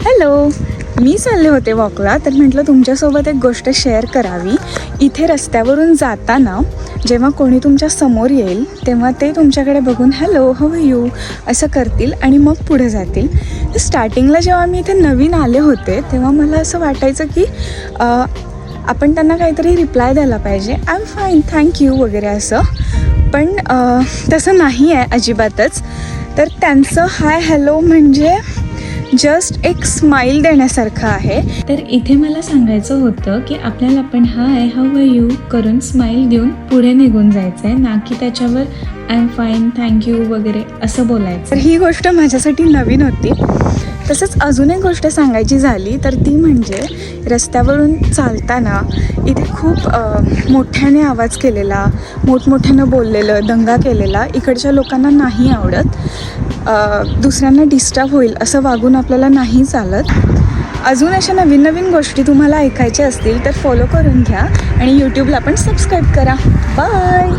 Hello, मी चालले होते वॉकला, तर म्हटलं तुमच्यासोबत एक गोष्ट शेअर करावी. इथे रस्त्यावरून जाताना जेव्हा कोणी तुमच्या समोर येईल तेव्हा ते तुमच्याकडे बघून हॅलो, हाऊ आर यू असं करतील आणि मग पुढे जातील. तर स्टार्टिंगला जेव्हा मी इथे नवीन आले होते तेव्हा मला असं वाटायचं की आपण त्यांना काहीतरी रिप्लाय द्यायला पाहिजे, आय एम फाईन, थँक्यू वगैरे असं. पण तसं नाही आहे अजिबातच. तर त्यांचं हाय हॅलो म्हणजे जस्ट एक स्माईल देण्यासारखं आहे. तर इथे मला सांगायचं होतं की आपल्याला पण हाय, हाऊ आर यू करून स्माईल देऊन पुढे निघून जायचं आहे, ना की त्याच्यावर आय एम फाईन, थँक्यू वगैरे असं बोलायचं. तर ही गोष्ट माझ्यासाठी नवीन होती. तसंच अजून एक गोष्ट सांगायची झाली तर ती म्हणजे रस्त्यावरून चालताना इथे खूप मोठ्याने आवाज केलेला, मोठमोठ्यानं बोललेलं, दंगा केलेला इकडच्या लोकांना नाही आवडत. दुसऱ्यांना डिस्टर्ब होईल असं वागून आपल्याला नाही चालत. अजून अशा नवीन नवीन गोष्टी तुम्हाला ऐकायच्या असतील तर फॉलो करून घ्या आणि यूट्यूबला पण सबस्क्राईब करा. बाय.